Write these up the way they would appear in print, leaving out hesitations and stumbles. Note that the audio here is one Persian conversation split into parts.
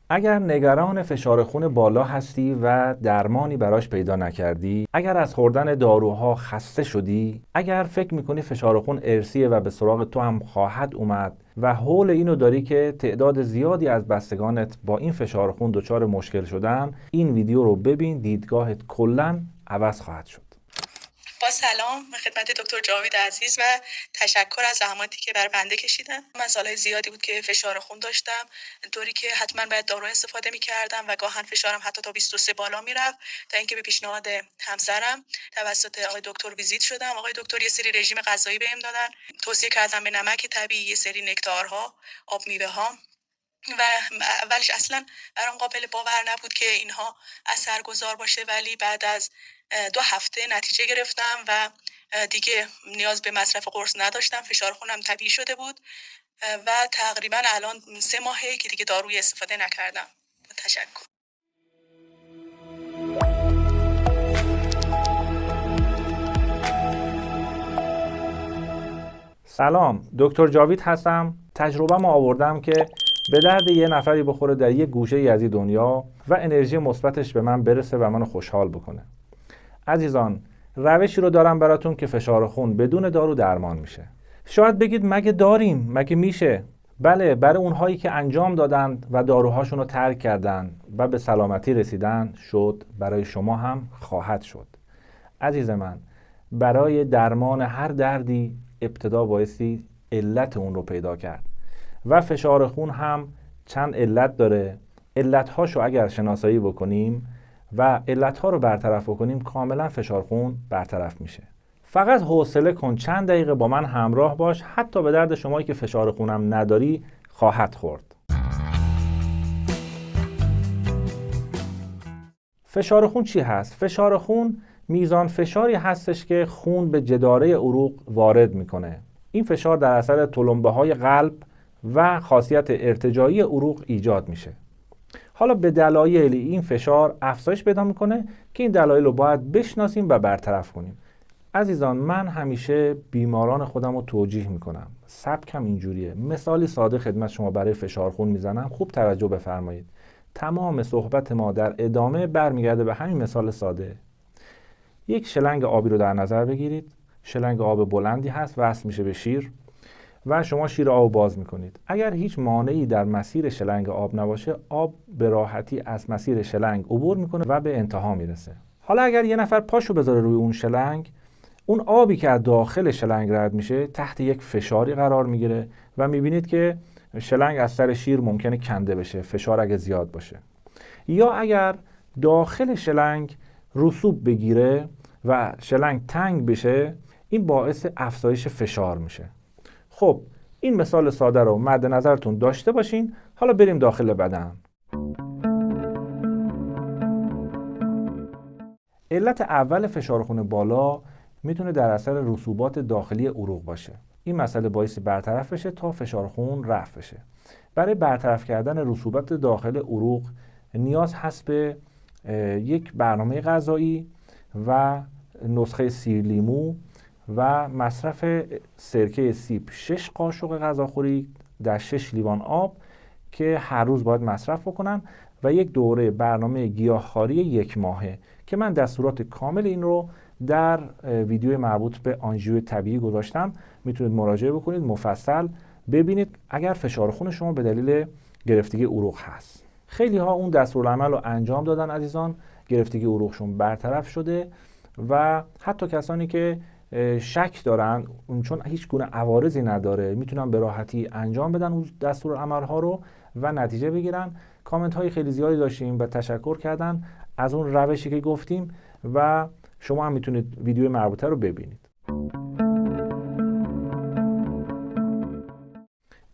اگر نگران فشار خون بالا هستی و درمانی براش پیدا نکردی، اگر از خوردن داروها خسته شدی، اگر فکر میکنی فشار خون ارثیه و به سراغ تو هم خواهد اومد و حول اینو داری که تعداد زیادی از بستگانت با این فشار خون دچار مشکل شدن، این ویدیو رو ببین، دیدگاهت کلاً عوض خواهد شد. با سلام خدمت دکتر جاوید عزیز و تشکر از زحماتی که بر بنده کشیدن. من سالهای زیادی بود که فشار خون داشتم، طوری که حتما باید دارو استفاده می‌کردم و گاهن فشارم حتی تا 23 بالا میرفت، تا اینکه به پیشنهاد همسرم توسط آقای دکتر ویزیت شدم. آقای دکتر یه سری رژیم غذایی بهم دادن، توصیه کردن به نمک طبیعی، یه سری نکتارها، آب میوه‌ها و اولش اصلا برام قابل باور نبود که اینها اثرگذار باشه، ولی بعد از 2 هفته نتیجه گرفتم و دیگه نیاز به مصرف قرص نداشتم. فشار خونم طبیعی شده بود و تقریبا الان 3 ماهه که دیگه داروی استفاده نکردم. تشکر. سلام، دکتر جاوید هستم. تجربه‌مو آوردم که به درد یه نفری بخوره در یه گوشه‌ای از این دنیا و انرژی مثبتش به من برسه و منو خوشحال بکنه. عزیزان، روشی رو دارم براتون که فشار خون بدون دارو درمان میشه. شاید بگید مگه داریم؟ مگه میشه؟ بله، برای اونهایی که انجام دادند و داروهاشون رو ترک کردن و به سلامتی رسیدن شد، برای شما هم خواهد شد. عزیز من، برای درمان هر دردی ابتدا بایستی علت اون رو پیدا کرد و فشار خون هم چند علت داره. علتهاشو اگر شناسایی بکنیم و علتها رو برطرف بکنیم، کاملا فشار خون برطرف میشه. فقط حوصله کن، چند دقیقه با من همراه باش، حتی به درد شمایی که فشار خونم نداری خواهد خورد. فشار خون چی هست؟ فشار خون میزان فشاری هستش که خون به جداره عروق وارد میکنه. این فشار در اثر تلمبه‌های قلب و خاصیت ارتجاعی عروق ایجاد میشه. حالا به دلایل این فشار افزایش پیدا میکنه که این دلایل رو باید بشناسیم و برطرف کنیم. عزیزان، من همیشه بیماران خودم رو توجیه میکنم. سبکم اینجوریه. مثالی ساده خدمت شما برای فشار خون میزنم، خوب توجه بفرمایید. تمام صحبت ما در ادامه برمیگرده به همین مثال ساده. یک شلنگ آبی رو در نظر بگیرید. شلنگ آب بلندی هست، وصل میشه به شیر و شما شیر آب باز میکنید. اگر هیچ مانعی در مسیر شلنگ آب نباشه، آب به راحتی از مسیر شلنگ عبور میکنه و به انتها میرسه. حالا اگر یه نفر پاشو بذاره روی اون شلنگ، اون آبی که از داخل شلنگ رد میشه تحت یک فشاری قرار میگیره و میبینید که شلنگ از سر شیر ممکنه کنده بشه، فشار اگه زیاد باشه. یا اگر داخل شلنگ رسوب بگیره و شلنگ تنگ بشه، این باعث افزایش فشار میشه. خب، این مثال ساده رو مد نظرتون داشته باشین. حالا بریم داخل بدن. علت اول فشار خون بالا میتونه در اثر رسوبات داخلی عروق باشه. این مسئله باعث برطرف بشه تا فشار خون رفع بشه. برای برطرف کردن رسوبات داخل عروق نیاز هست به یک برنامه غذایی و نسخه سیرلیمو و مصرف سرکه سیب 6 قاشق غذاخوری در 6 لیوان آب که هر روز باید مصرف بکنن و یک دوره برنامه گیاهخواری 1 ماهه که من دستورات کامل این رو در ویدیو مربوط به آنژیو طبیعی گذاشتم. میتونید مراجعه بکنید، مفصل ببینید اگر فشار خون شما به دلیل گرفتگی عروق هست. خیلی ها اون دستورالعمل رو انجام دادن عزیزان، گرفتگی عروقشون برطرف شده و حتی کسانی که شک دارن چون هیچ گونه عوارضی نداره میتونن به راحتی انجام بدن اون دستورالعمل ها رو و نتیجه بگیرن. کامنت های خیلی زیادی داشتیم و تشکر کردن از اون روشی که گفتیم و شما هم میتونید ویدیو مربوطه رو ببینید.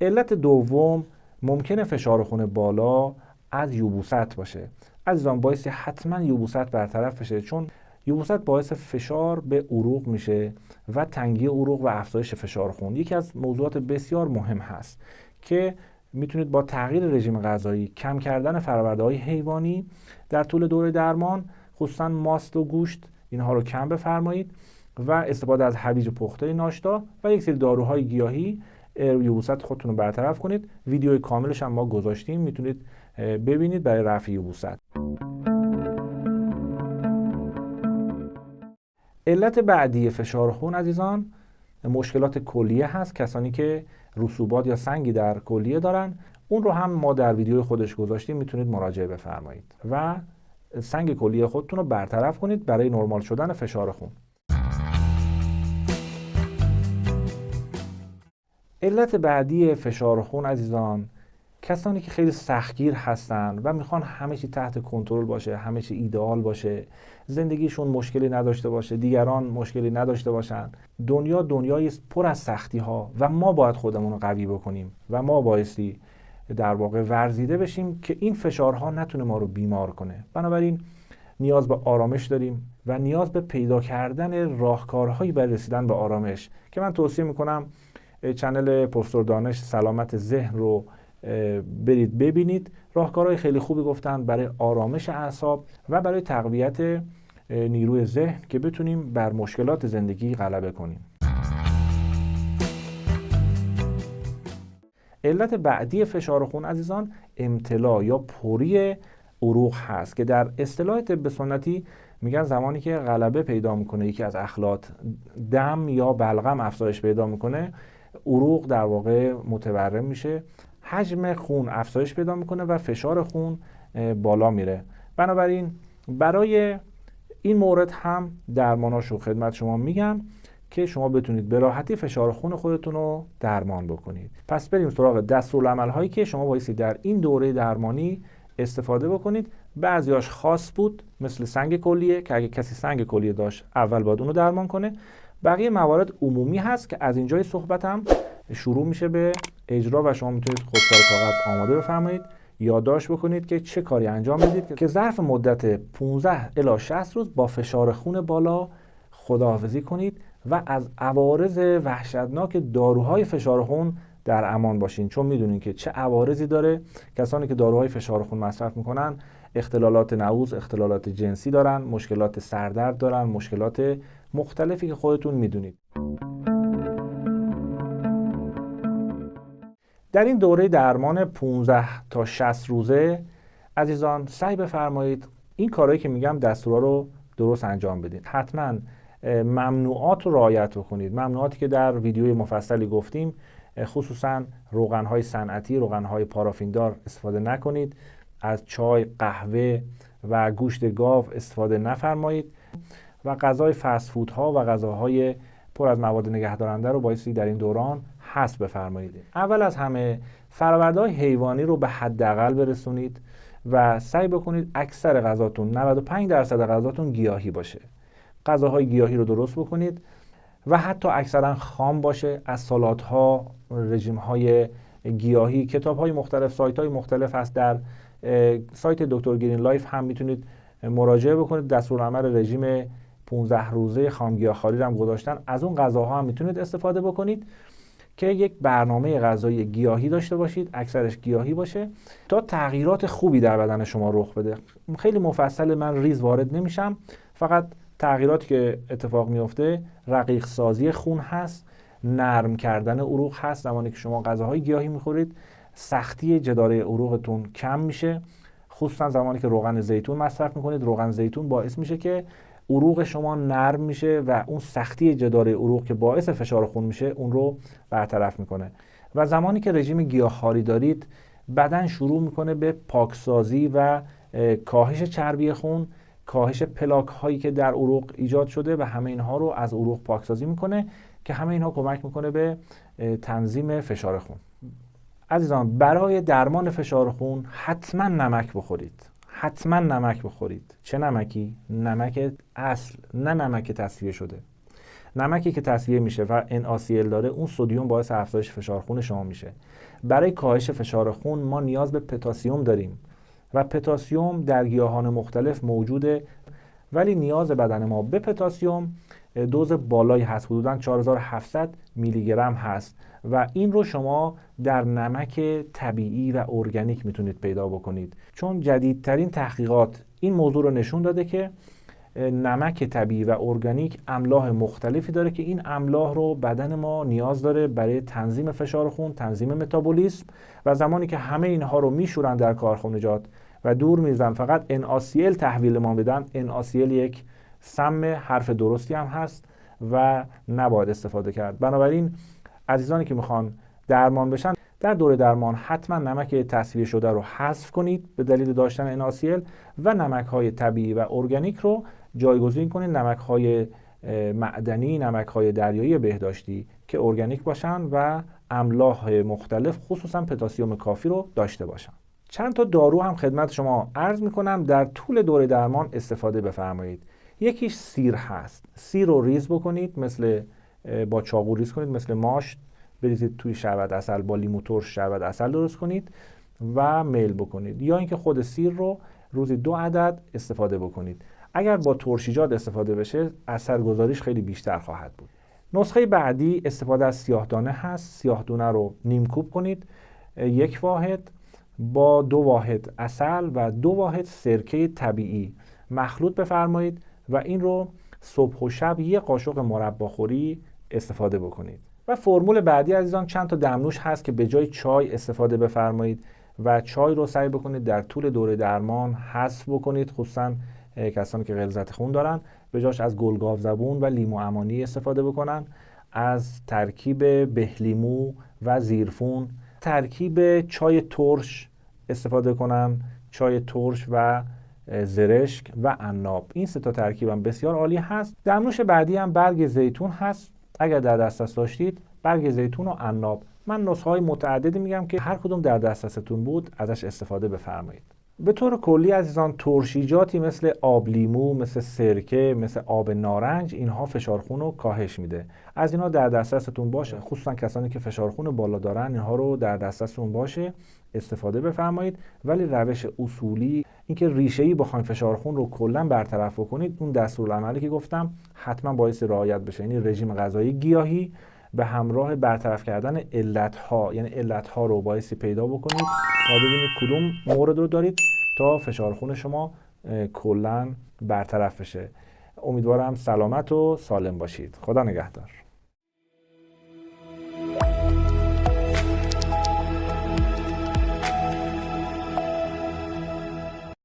علت دوم ممکنه فشار خون بالا از یبوست باشه. عزیزان، باعث حتما یبوست برطرف بشه، چون یبوست باعث فشار به عروق میشه و تنگی عروق و افزایش فشار خون. یکی از موضوعات بسیار مهم هست که میتونید با تغییر رژیم غذایی، کم کردن فرآورده‌های حیوانی در طول دوره درمان، خصوصا ماست و گوشت، اینها رو کم بفرمایید و استفاده از هویج پخته ناشتا و یک سری داروهای گیاهی یبوست خودتون رو برطرف کنید. ویدیوی کاملش هم ما گذاشتیم، میتونید ببینید برای رفع یبوست. علت بعدی فشار خون عزیزان مشکلات کلیه هست. کسانی که رسوبات یا سنگی در کلیه دارن، اون رو هم ما در ویدیوی خودش گذاشتیم، میتونید مراجعه بفرمایید و سنگ کلیه خودتون رو برطرف کنید برای نرمال شدن فشار خون. علت بعدی فشار خون عزیزان کسانی که خیلی سختگیر هستن و میخوان همه چی تحت کنترل باشه، همه چی ایدئال باشه، زندگیشون مشکلی نداشته باشه، دیگران مشکلی نداشته باشن. دنیای پر از سختی ها و ما باید خودمون رو قوی بکنیم و ما بایستی در واقع ورزیده بشیم که این فشارها نتونه ما رو بیمار کنه. بنابراین نیاز به آرامش داریم و نیاز به پیدا کردن راهکارهایی برای رسیدن به آرامش که من توصیه میکنم چنل پروفسور دانش سلامت ذهن رو برید ببینید. راهکارهای خیلی خوبی گفتن برای آرامش اعصاب و برای تقویت نیروی ذهن که بتونیم بر مشکلات زندگی غلبه کنیم. علت بعدی فشار خون عزیزان امتلاع یا پری عروق هست که در اصطلاح طب سنتی میگن زمانی که غلبه پیدا میکنه یکی از اخلاط، دم یا بلغم افزایش پیدا میکنه، عروق در واقع متورم میشه، حجم خون افزایش پیدا میکنه و فشار خون بالا میره. بنابراین برای این مورد هم درماناشو خدمت شما میگم که شما بتونید به راحتی فشار خون خودتون رو درمان بکنید. پس بریم سراغ دستورالعمل هایی که شما بایستی در این دوره درمانی استفاده بکنید. بعضیاش خاص بود مثل سنگ کلیه که اگه کسی سنگ کلیه داشت اول باید اونو درمان کنه. بقیه موارد عمومی هست که از اینجای صحبتم شروع میشه به اجرا و شما میتونید خودکار کاغذ آماده بفرمایید، یادداشت بکنید که چه کاری انجام بدید که ظرف مدت 15 الی 60 روز با فشار خون بالا خداحافظی کنید و از عوارض وحشتناک داروهای فشار خون در امان باشین، چون میدونین که چه عوارضی داره. کسانی که داروهای فشار خون مصرف میکنن اختلالات نعوذ، اختلالات جنسی دارن، مشکلات سردرد دارن، مشکلات مختلفی که خودتون میدونید. در این دوره درمان 15 تا 60 روزه عزیزان سعی بفرمایید این کارهایی که میگم دستورا رو درست انجام بدید. حتما ممنوعات رو رعایت بکنید. ممنوعاتی که در ویدیوی مفصلی گفتیم، خصوصا روغن‌های صنعتی، روغن‌های پارافیندار استفاده نکنید. از چای، قهوه و گوشت گاو استفاده نفرمایید و غذای فست فودها و غذاهای پر از مواد نگهدارنده رو بایستی در این دوران حذف بفرمایید. اول از همه فرآورده‌های حیوانی رو به حداقل برسونید و سعی بکنید اکثر غذاتون 95% غذاتون گیاهی باشه. غذاهای گیاهی رو درست بکنید و حتی اکثرا خام باشه. از سالادها، رژیم‌های گیاهی، کتاب‌های مختلف، سایت‌های مختلف هست. در سایت دکتر گرین لایف هم میتونید مراجعه بکنید. دستورالعمل رژیم 15 روزه خامگیاهخواری رو هم گذاشتن. از اون غذاها هم میتونید استفاده بکنید که یک برنامه غذایی گیاهی داشته باشید، اکثرش گیاهی باشه تا تغییرات خوبی در بدن شما رخ بده. خیلی مفصل من ریز وارد نمیشم، فقط تغییراتی که اتفاق میفته رقیق سازی خون هست، نرم کردن عروق هست. زمانی که شما غذاهای گیاهی میخورید سختی جداره عروقتون کم میشه، خصوصا زمانی که روغن زیتون مصرف میکنید. روغن زیتون باعث میشه که عروق شما نرم میشه و اون سختی جداره عروق که باعث فشار خون میشه اون رو برطرف میکنه. و زمانی که رژیم گیاهخواری دارید بدن شروع میکنه به پاکسازی و کاهش چربی خون، کاهش پلاک هایی که در عروق ایجاد شده و همه اینها رو از عروق پاکسازی میکنه که همه اینها کمک میکنه به تنظیم فشار خون. عزیزان برای درمان فشار خون حتما نمک بخورید. حتما نمک بخورید. چه نمکی؟ نمک اصل، نه نمک تصفیه شده. نمکی که تصفیه میشه و NaCl داره، اون سدیم باعث افزایش فشار خون شما میشه. برای کاهش فشار خون ما نیاز به پتاسیم داریم و پتاسیم در گیاهان مختلف موجوده، ولی نیاز بدن ما به پتاسیم دوز بالایی هست، حدوداً 4700 میلی گرم هست و این رو شما در نمک طبیعی و ارگانیک میتونید پیدا بکنید، چون جدیدترین تحقیقات این موضوع رو نشون داده که نمک طبیعی و ارگانیک املاح مختلفی داره که این املاح رو بدن ما نیاز داره برای تنظیم فشار خون، تنظیم متابولیسم، و زمانی که همه اینها رو میشورن در کارخونجات و دور میزن فقط NaCl تحویل ما بدن. NaCl یک سم حرف درستی هم هست و نباید استفاده کرد. بنابراین عزیزانی که میخوان درمان بشن، در دوره درمان حتما نمک تصفیه شده رو حذف کنید به دلیل داشتن NaCl و نمک‌های طبیعی و ارگانیک رو جایگزین کنید نمک‌های معدنی، نمک‌های دریایی بهداشتی که ارگانیک باشن و املاح مختلف خصوصا پتاسیم کافی رو داشته باشن. چند تا دارو هم خدمت شما عرض می‌کنم در طول دوره درمان استفاده بفرمایید. یکیش سیر هست. سیر رو ریز بکنید، مثل با چاقو ریز کنید، مثل ماست بریزید توی شربت عسل، با لیمو ترش شربت عسل درست کنید و میل بکنید، یا اینکه خود سیر رو روزی 2 عدد استفاده بکنید. اگر با ترشیجات استفاده بشه اثرگذاریش خیلی بیشتر خواهد بود. نسخه بعدی استفاده از سیاه‌دانه هست. سیاه‌دانه رو نیم کوب کنید، 1 واحد با 2 واحد عسل و 2 واحد سرکه طبیعی مخلوط بفرمایید و این رو صبح و شب 1 قاشق مرباخوری استفاده بکنید. و فرمول بعدی عزیزان چند تا دمنوش هست که به جای چای استفاده بفرمایید و چای رو سعی بکنید در طول دوره درمان حذف بکنید، خصوصا کسانی که غلظت خون دارن به جاش از گلگاو زبون و لیمو عمانی استفاده بکنن، از ترکیب بهلیمو و زیرفون، ترکیب چای ترش استفاده کنن، چای ترش و زرشک و عناب. این 3 تا ترکیب هم بسیار عالی هست. دمنوش بعدی هم برگ زیتون هست. اگر در دسترس داشتید برگ زیتون و عناب. من نسخه های متعددی میگم که هر کدوم در دسترستون بود ازش استفاده بفرمایید. به طور کلی عزیزان ترشیجاتی مثل آب لیمو، مثل سرکه، مثل آب نارنج، اینها فشار خون رو کاهش میده. از اینها در دسترستون باشه، خصوصا کسانی که فشار خون بالا دارن اینها رو در دسترستون باشه استفاده بفرمایید. ولی روش اصولی اینکه ریشه‌ای بخواید فشار خون رو کلا برطرف بکنید، اون دستورالعملی که گفتم حتما باعث رعایت بشه، یعنی رژیم غذایی گیاهی به همراه برطرف کردن علت‌ها، یعنی علت‌ها رو بایستی پیدا بکنید و ببینید کدوم مورد رو دارید تا فشار خون شما کلاً برطرف بشه. امیدوارم سلامت و سالم باشید. خدا نگهدار.